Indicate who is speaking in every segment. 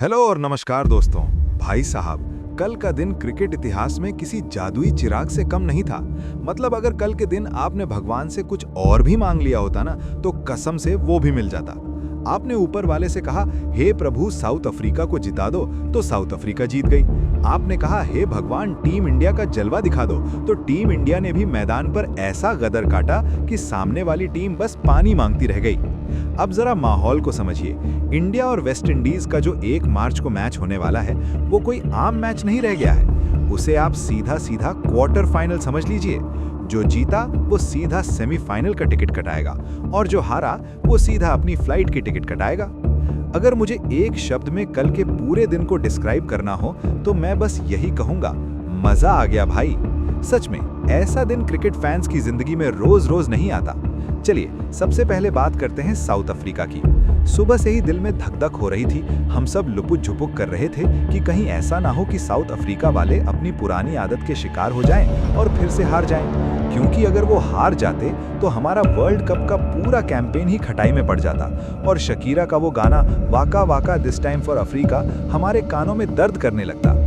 Speaker 1: Hello और नमस्कार दोस्तों। भाई साहब, कल का दिन क्रिकेट इतिहास में किसी जादुई चिराग से कम नहीं था। मतलब अगर कल के दिन आपने भगवान से कुछ और भी मांग लिया होता ना, तो कसम से वो भी मिल जाता। आपने ऊपर वाले से कहा, हे प्रभु साउथ अफ्रीका को जिता दो, तो साउथ अफ्रीका जीत गई। आपने कहा, हे भगवान टीम इंडिया का जलवा दिखा दो, तो टीम इंडिया ने भी मैदान पर ऐसा गदर काटा कि सामने वाली टीम बस पानी मांगती रह गई। अब जरा माहौल को समझिए। इंडिया और वेस्ट इंडीज का जो 1 मार्च को मैच होने वाला है, वो कोई आम मैच नहीं रह गया है। उसे आप सीधा सीधा क्वार्टर फाइनल समझ लीजिए। जो जीता वो सीधा सेमीफाइनल का टिकट कटाएगा, और जो हारा वो सीधा अपनी फ्लाइट की टिकट कटाएगा। अगर मुझे एक शब्द में कल के पूरे दिन को डिस्क्राइब करना हो, तो मैं बस यही कहूंगा, मजा आ गया भाई। सच में ऐसा दिन क्रिकेट फैंस की जिंदगी में रोज रोज नहीं आता। चलिए सबसे पहले बात करते हैं साउथ अफ्रीका की। सुबह से ही दिल में धक धक हो रही थी। हम सब लुपुक झुपुक कर रहे थे कि कहीं ऐसा ना हो कि साउथ अफ्रीका वाले अपनी पुरानी आदत के शिकार हो जाएं और फिर से हार जाएं। क्योंकि अगर वो हार जाते तो हमारा वर्ल्ड कप का पूरा कैंपेन ही खटाई में पड़ जाता, और शकीरा का वो गाना वाका वाका दिस टाइम फॉर अफ्रीका हमारे कानों में दर्द करने लगता।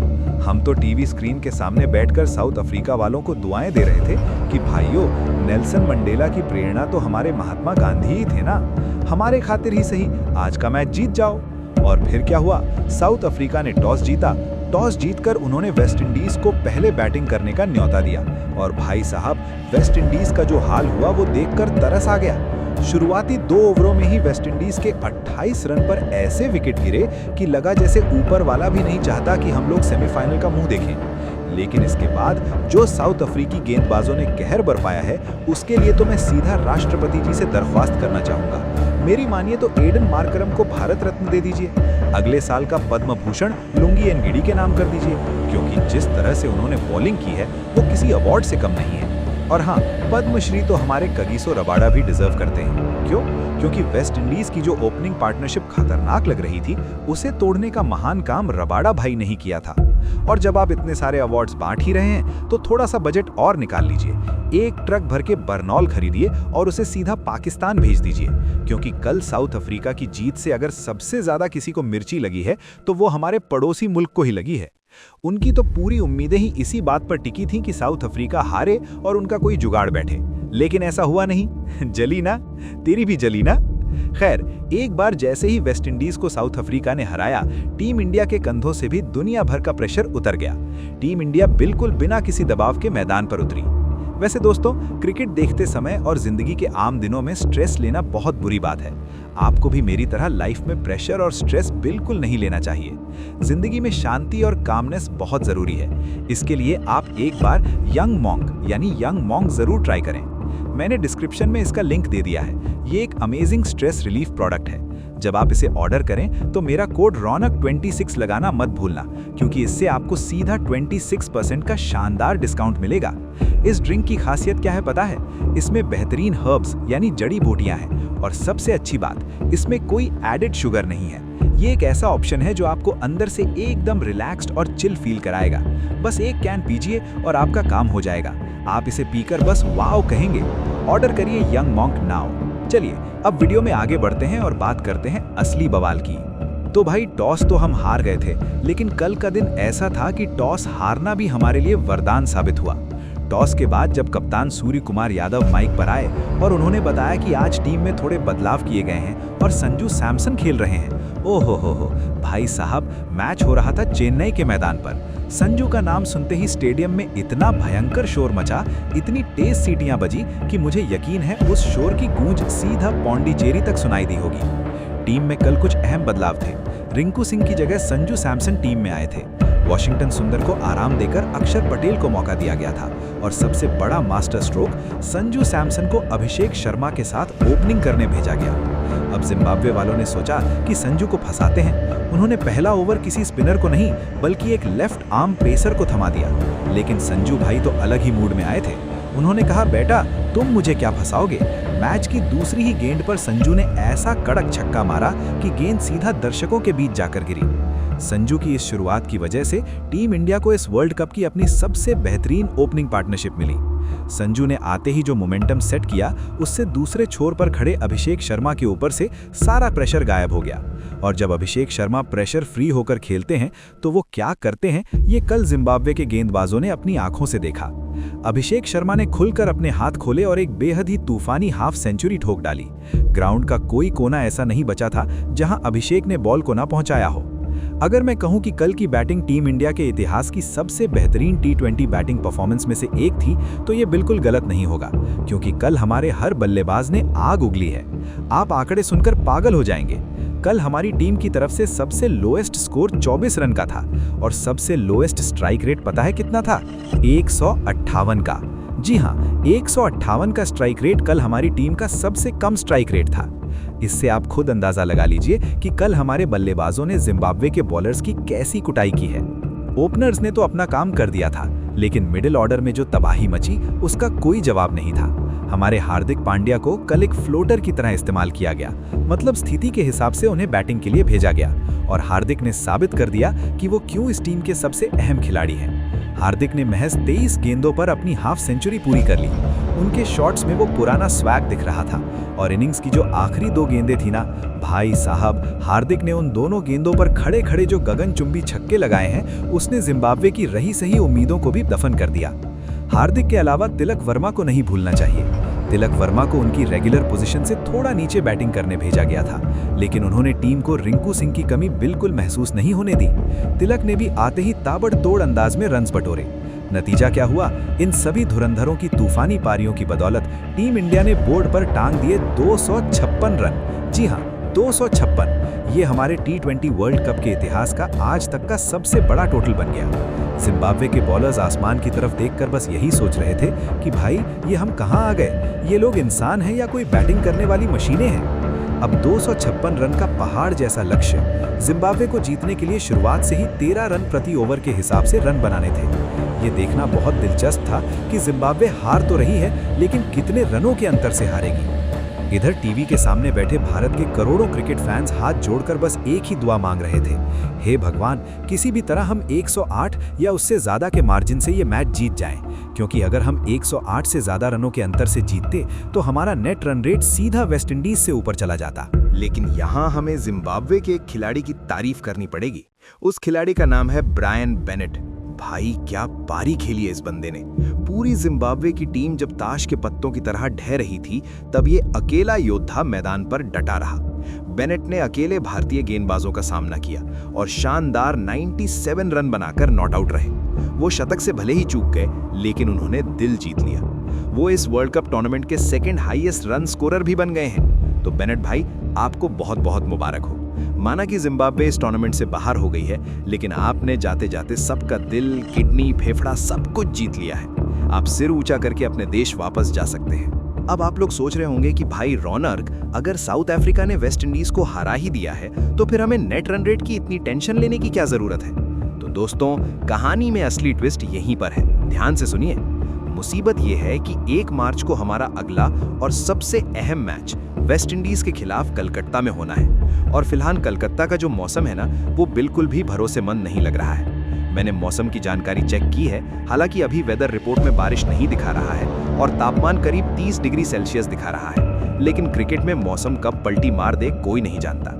Speaker 1: हम तो टीवी स्क्रीन के सामने बैठकर साउथ अफ्रीका वालों को दुआएं दे रहे थे कि भाइयों, नेल्सन मंडेला की प्रेरणा तो हमारे महात्मा गांधी ही थे ना, हमारे खातिर ही सही आज का मैच जीत जाओ। और फिर क्या हुआ? साउथ अफ्रीका ने टॉस जीता। टॉस जीतकर उन्होंने वेस्ट इंडीज को पहले बैटिंग करने का न्योता दिया, और भाई साहब, वेस्ट इंडीज का जो हाल हुआ वो देखकर तरस आ गया। शुरुआती 2 ओवरों में ही वेस्ट इंडीज के 28 रन पर ऐसे विकेट गिरे कि लगा जैसे ऊपर वाला भी नहीं चाहता कि हम लोग सेमीफाइनल का मुंह देखें। लेकिन इसके बाद जो साउथ अफ्रीकी गेंदबाजों ने कहर बरपाया है, उसके लिए तो मैं सीधा राष्ट्रपति जी से दरख्वास्त करना चाहूंगा। मेरी मानिए तो एडन मार्करम को भारत रत्न दे दीजिए। अगले साल का पद्म भूषण लुंगी एनगिडी के नाम कर दीजिए, क्योंकि जिस तरह से उन्होंने बॉलिंग की है वो किसी अवार्ड से कम नहीं है। और हाँ, पद्मश्री तो हमारे कगिसो रबाडा भी डिजर्व करते हैं। क्यों? क्योंकि वेस्ट इंडीज की जो ओपनिंग पार्टनरशिप खतरनाक लग रही थी, उसे तोड़ने का महान काम रबाडा भाई ने ही किया था। और जब आप इतने सारे अवार्ड्स बांट ही रहे हैं, तो थोड़ा सा बजट और निकाल लीजिए। 1 ट्रक भर के बरनौल खरीदिए और उसे सीधा पाकिस्तान भेज दीजिए, क्योंकि कल साउथ अफ्रीका की जीत से अगर सबसे ज्यादा किसी को मिर्ची लगी है, तो वो हमारे पड़ोसी मुल्क को ही लगी है। उनकी तो पूरी उम्मीदें ही इसी बात पर टिकी थीं कि साउथ अफ्रीका हारे और उनका कोई जुगाड़ बैठे, लेकिन ऐसा हुआ नहीं। जली ना, तेरी भी जली ना। खैर, एक बार जैसे ही वेस्ट इंडीज को साउथ अफ्रीका ने हराया, टीम इंडिया के कंधों से भी दुनिया भर का प्रेशर उतर गया। टीम इंडिया बिल्कुल बिना किसी दबाव के मैदान पर उतरी। वैसे दोस्तों, क्रिकेट देखते समय और जिंदगी के आम दिनों में स्ट्रेस लेना बहुत बुरी बात है। आपको भी मेरी तरह लाइफ में प्रेशर और स्ट्रेस बिल्कुल नहीं लेना चाहिए। जिंदगी में शांति और कामनेस बहुत जरूरी है। इसके लिए आप एक बार यंग मॉन्क यानी यंग मॉन्क जरूर ट्राई करें। मैंने डिस्क्रिप्शन में इसका लिंक दे दिया है। ये एक अमेजिंग स्ट्रेस रिलीफ प्रोडक्ट है। जब आप इसे ऑर्डर करें तो मेरा कोड रौनक 26 लगाना मत भूलना, क्योंकि इससे आपको सीधा 26% का शानदार डिस्काउंट मिलेगा। इस ड्रिंक की खासियत क्या है पता है? इसमें बेहतरीन हर्ब्स यानी जड़ी बूटियां हैं, और सबसे अच्छी बात, इसमें कोई एडेड शुगर नहीं है। ये एक ऐसा ऑप्शन है जो आपको अंदर से एकदम रिलैक्स्ड और चिल फील कराएगा। बस 1 कैन पीजिए और आपका काम हो जाएगा। आप इसे पीकर बस वाओ कहेंगे। ऑर्डर करिए यंग मॉन्क नाउ। चलिए अब वीडियो में आगे बढ़ते हैं और बात करते हैं असली बवाल की। तो भाई, टॉस तो हम हार गए थे, लेकिन कल का दिन ऐसा था कि टॉस हारना भी हमारे लिए वरदान साबित हुआ। टॉस के बाद जब कप्तान सूर्य कुमार यादव माइक पर आए और उन्होंने बताया कि आज टीम में थोड़े बदलाव किए गए हैं और संजू सैमसन खेल रहे हैं, ओहो हो भाई साहब, मैच हो रहा था चेन्नई के मैदान पर। संजू का नाम सुनते ही स्टेडियम में इतना भयंकर शोर मचा, इतनी तेज सीटियां बजी कि मुझे यकीन है उस शोर की गूंज सीधा पौंडीचेरी तक सुनाई दी होगी। टीम में कल कुछ अहम बदलाव थे। रिंकू सिंह की जगह संजू सैमसन टीम में आए थे। वॉशिंगटन सुंदर को आराम देकर अक्षर पटेल को मौका दिया गया था, और सबसे बड़ा मास्टर स्ट्रोक, संजू सैमसन को अभिषेक शर्मा के साथ ओपनिंग करने भेजा गया। अब जिम्बाब्वे वालों ने सोचा कि संजू को फंसाते हैं। उन्होंने पहला ओवर किसी स्पिनर को नहीं, बल्कि एक लेफ्ट आर्म पेसर को थमा दिया। लेकिन संजू भाई तो अलग ही मूड में आए थे। उन्होंने कहा, बेटा तुम मुझे क्या फंसाओगे। मैच की दूसरी ही गेंद पर संजू ने ऐसा कड़क छक्का मारा कि गेंद सीधा दर्शकों के बीच जाकर गिरी। संजू की इस शुरुआत की वजह से टीम इंडिया को इस वर्ल्ड कप की अपनी सबसे बेहतरीन ओपनिंग पार्टनरशिप मिली।
Speaker 2: संजू ने आते ही जो मोमेंटम सेट किया, उससे दूसरे छोर पर खड़े अभिषेक शर्मा के ऊपर से सारा प्रेशर गायब हो गया। और जब अभिषेक शर्मा प्रेशर फ्री होकर खेलते हैं तो वो क्या करते हैं, ये कल जिम्बाब्वे के गेंदबाजों ने अपनी आंखों से देखा। अभिषेक शर्मा ने खुलकर अपने हाथ खोले और एक बेहद ही तूफानी हाफ सेंचुरी ठोक डाली। ग्राउंड का कोई कोना ऐसा नहीं बचा था जहां अभिषेक ने बॉल को ना पहुंचाया हो। अगर मैं कहूं कि कल की बैटिंग टीम इंडिया के इतिहास की सबसे बेहतरीन टी20 बैटिंग परफॉर्मेंस में से एक थी, तो ये बिल्कुल गलत नहीं होगा, क्योंकि कल हमारे हर बल्लेबाज ने आग उगली है। आप आंकड़े सुनकर पागल हो जाएंगे। कल हमारी टीम की तरफ से सबसे लोएस्ट स्कोर 24 रन का था और सबसे लोएस्ट स्ट्राइक रेट पता है कितना था? 158 का। जी हाँ, 158 का स्ट्राइक रेट कल हमारी टीम का सबसे कम स्ट्राइक रेट था। इससे आप खुद अंदाजा लगा लीजिए कि कल हमारे बल्लेबाजों ने जिम्बाब्वे के बॉलर्स की कैसी कुटाई की है। ओपनर्स ने तो अपना काम कर दिया था, लेकिन मिडिल ऑर्डर में जो तबाही मची उसका कोई जवाब नहीं था। हमारे हार्दिक पांड्या को कल एक फ्लोटर की तरह इस्तेमाल किया गया, मतलब स्थिति के हिसाब से उन्हें बैटिंग के लिए भेजा गया और हार्दिक ने साबित कर दिया कि वो क्यों इस टीम के सबसे अहम खिलाड़ी हैं। हार्दिक ने महज 23 गेंदों पर अपनी हाफ सेंचुरी पूरी कर ली। उनके शॉट्स में वो पुराना स्वैग दिख रहा था और इनिंग्स की जो आखिरी 2 गेंदें थी ना, भाई साहब, हार्दिक ने उन दोनों गेंदों पर खड़े खड़े जो गगनचुंबी छक्के लगाए हैं, उसने जिम्बाब्वे की रही सही उम्मीदों को भी दफन कर दिया। हार्दिक के अलावा तिलक वर्मा को नहीं भूलना चाहिए। तिलक वर्मा को उनकी रेगुलर पोजीशन से थोड़ा नीचे बैटिंग करने भेजा गया था, लेकिन उन्होंने टीम को रिंकू सिंह की कमी बिल्कुल महसूस नहीं होने दी। तिलक ने भी आते ही ताबड़तोड़ अंदाज में रन्स बटोरे। नतीजा क्या हुआ? इन सभी धुरंधरों की तूफानी पारियों की बदौलत टीम इंडिया ने बोर्ड पर टांग दिए 256 रन। जी हाँ, 256। ये हमारे टी20 वर्ल्ड कप के इतिहास का आज तक का सबसे बड़ा टोटल बन गया। जिम्बाब्वे के बॉलर्स आसमान की तरफ देखकर बस यही सोच रहे थे कि भाई ये हम कहाँ आ गए, ये लोग इंसान हैं या कोई बैटिंग करने वाली मशीनें हैं। अब 256 रन का पहाड़ जैसा लक्ष्य जिम्बाब्वे को जीतने के लिए शुरुआत से ही 13 रन प्रति ओवर के हिसाब से रन बनाने थे। ये देखना बहुत दिलचस्प था कि जिम्बाब्वे हार तो रही है, लेकिन कितने रनों के अंतर से हारेगी। इधर टीवी के सामने बैठे भारत के करोड़ों क्रिकेट फैंस हाथ जोड़कर बस एक ही दुआ मांग रहे थे, हे भगवान, किसी भी तरह हम 108 या उससे ज्यादा के मार्जिन से ये मैच जीत जाएं, क्योंकि अगर हम 108 से ज्यादा रनों के अंतर से जीतते तो हमारा नेट रन रेट सीधा वेस्टइंडीज से ऊपर चला जाता।
Speaker 1: लेकिन यहाँ हमें जिम्बाब्वे के एक खिलाड़ी की तारीफ करनी पड़ेगी। उस खिलाड़ी का नाम है ब्रायन बेनेट। भाई क्या पारी खेली है इस बंदे ने। पूरी जिम्बाब्वे की टीम जब ताश के पत्तों की तरह ढह रही थी, तब ये अकेला योद्धा मैदान पर डटा रहा। बेनेट ने अकेले भारतीय गेंदबाजों का सामना किया और शानदार 97 रन बनाकर नॉट आउट रहे। वो शतक से भले ही चूक गए, लेकिन उन्होंने दिल जीत लिया। वो इस वर्ल्ड कप टूर्नामेंट के सेकंड हाईएस्ट रन स्कोरर भी बन गए हैं। तो बेनेट भाई, आपको बहुत बहुत मुबारक हो। माना कि जिम्बाब्वे इस टूर्नामेंट से बाहर हो गई है, लेकिन आपने जाते जाते सबका दिल, किडनी, फेफड़ा सब कुछ जीत लिया है। आप सिर ऊंचा करके अपने देश वापस जा सकते हैं। अब आप लोग सोच रहे होंगे कि भाई रौनक, अगर साउथ अफ्रीका ने वेस्ट इंडीज को हरा ही दिया है, तो फिर हमें नेट रन रेट की इतनी टेंशन लेने की क्या जरूरत है? तो दोस्तों, कहानी में असली ट्विस्ट यहीं पर है। ध्यान से सुनिए। मुसीबत यह है कि 1 मार्च को हमारा अगला और सबसे अहम मैच वेस्ट इंडीज के खिलाफ कलकत्ता में होना है, और फिलहाल कलकत्ता का जो मौसम है ना, वो बिल्कुल भी भरोसेमंद नहीं लग रहा है। मैंने मौसम की जानकारी चेक की है, हालांकि अभी वेदर रिपोर्ट में बारिश नहीं दिखा रहा है और तापमान करीब 30 डिग्री सेल्सियस दिखा रहा है, लेकिन क्रिकेट में मौसम कब पलटी मार दे कोई नहीं जानता।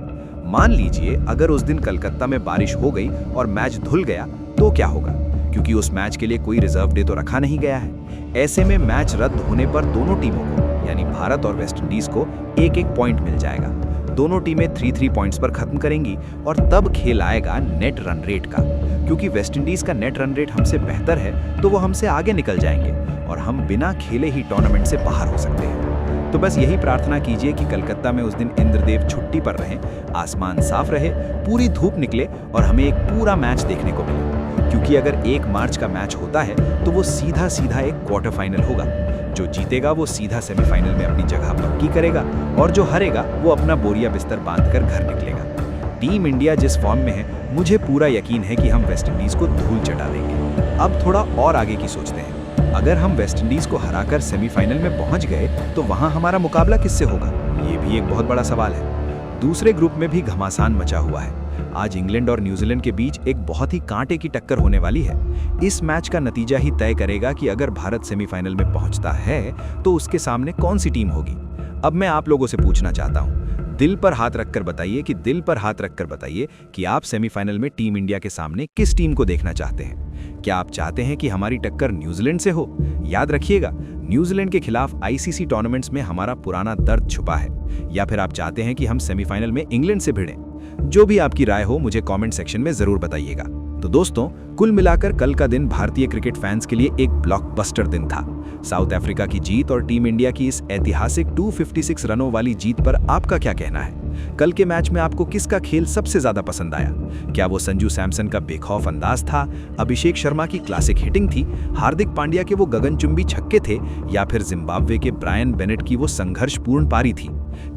Speaker 1: मान लीजिए अगर उस दिन कलकत्ता में बारिश हो गई और मैच धुल गया तो क्या होगा, क्योंकि उस मैच के लिए कोई रिजर्व डे तो रखा नहीं गया है। ऐसे में मैच रद्द होने पर दोनों टीमों को, यानी भारत और वेस्ट इंडीज को, 1-1 पॉइंट मिल जाएगा। दोनों टीमें 3-3 पॉइंट्स पर खत्म करेंगी और तब खेल आएगा नेट रन रेट का, क्योंकि वेस्ट इंडीज का नेट रन रेट हमसे बेहतर है, तो वो हमसे आगे निकल जाएंगे और हम बिना खेले ही टूर्नामेंट से बाहर हो सकते हैं। तो बस यही प्रार्थना कीजिए कि कलकत्ता में उस दिन इंद्रदेव छुट्टी पर रहें, आसमान साफ रहे, पूरी धूप निकले और हमें एक पूरा मैच देखने को मिले, क्योंकि अगर 1 मार्च का मैच होता है तो वो सीधा सीधा एक क्वार्टर फाइनल होगा। जो जीतेगा वो सीधा सेमीफाइनल में अपनी जगह पक्की करेगा और जो हारेगा वो अपना बोरिया बिस्तर बांधकर घर निकलेगा। टीम इंडिया जिस फॉर्म में है, मुझे पूरा यकीन है कि हम वेस्ट इंडीज को धूल चटा देंगे। अब थोड़ा और आगे की सोचते हैं। अगर हम वेस्ट इंडीज को हराकर सेमीफाइनल में पहुंच गए तो वहां हमारा मुकाबला किससे होगा? ये भी एक बहुत बड़ा सवाल है। दूसरे ग्रुप में भी घमासान मचा हुआ है।
Speaker 2: आज इंग्लैंड और न्यूजीलैंड के बीच एक बहुत ही कांटे की टक्कर होने वाली है। इस मैच का नतीजा ही तय करेगा कि अगर भारत सेमीफाइनल में पहुंचता है तो उसके सामने कौन सी टीम होगी। अब मैं आप लोगों से पूछना चाहता हूं, दिल पर हाथ रखकर बताइए कि आप सेमीफाइनल में टीम इंडिया के सामने किस टीम को देखना चाहते हैं। क्या आप चाहते हैं कि हमारी टक्कर न्यूजीलैंड से हो? याद रखिएगा, न्यूजीलैंड के खिलाफ आईसीसी टूर्नामेंट्स में हमारा पुराना दर्द छुपा है। या फिर आप चाहते हैं कि हम सेमीफाइनल में इंग्लैंड से भिड़ें? जो भी आपकी राय हो मुझे कमेंट सेक्शन में जरूर बताइएगा। तो दोस्तों, कुल मिलाकर कल का दिन भारतीय क्रिकेट फैंस के लिए एक ब्लॉकबस्टर दिन था। साउथ अफ्रीका की जीत और टीम इंडिया की इस ऐतिहासिक 256 रनों वाली जीत पर आपका क्या कहना है? कल के मैच में आपको किसका खेल सबसे ज्यादा पसंद आया? क्या वो संजू सैमसन का बेखौफ अंदाज था, अभिषेक शर्मा की क्लासिक हिटिंग थी, हार्दिक पांड्या के वो गगनचुंबी छक्के थे, या फिर जिम्बाब्वे के ब्रायन बेनेट की वो संघर्षपूर्ण पारी थी?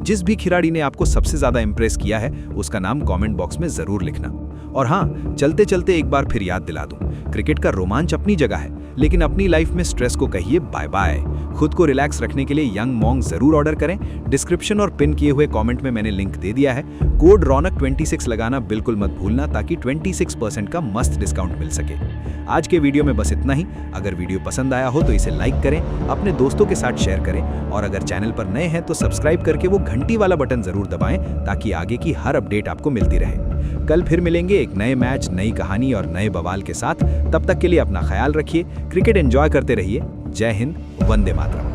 Speaker 2: जिस भी खिलाड़ी ने आपको सबसे ज्यादा इंप्रेस किया है उसका नाम कमेंट बॉक्स में जरूर लिखना। और हाँ, चलते चलते एक बार फिर याद दिला दूं, क्रिकेट का रोमांच अपनी जगह है, लेकिन अपनी लाइफ में स्ट्रेस को कहिए बाय बाय। खुद को रिलैक्स रखने के लिए यंग मॉन्ग जरूर ऑर्डर करें। डिस्क्रिप्शन और पिन किए हुए कमेंट में मैंने लिंक दे दिया है। कोड रौनक 26 लगाना बिल्कुल मत भूलना, ताकि 26% का मस्त डिस्काउंट मिल सके। आज के वीडियो में बस इतना ही। अगर वीडियो पसंद आया हो तो इसे लाइक करें, अपने दोस्तों के साथ शेयर करें, और अगर चैनल पर नए हैं तो सब्सक्राइब करके वो घंटी वाला बटन जरूर दबाएं, ताकि आगे की हर अपडेट आपको मिलती रहे। कल फिर मिलेंगे एक नए मैच, नई कहानी और नए बवाल के साथ। तब तक के लिए अपना ख्याल रखिए, क्रिकेट एंजॉय करते रहिए। जय हिंद, वंदे मातरम।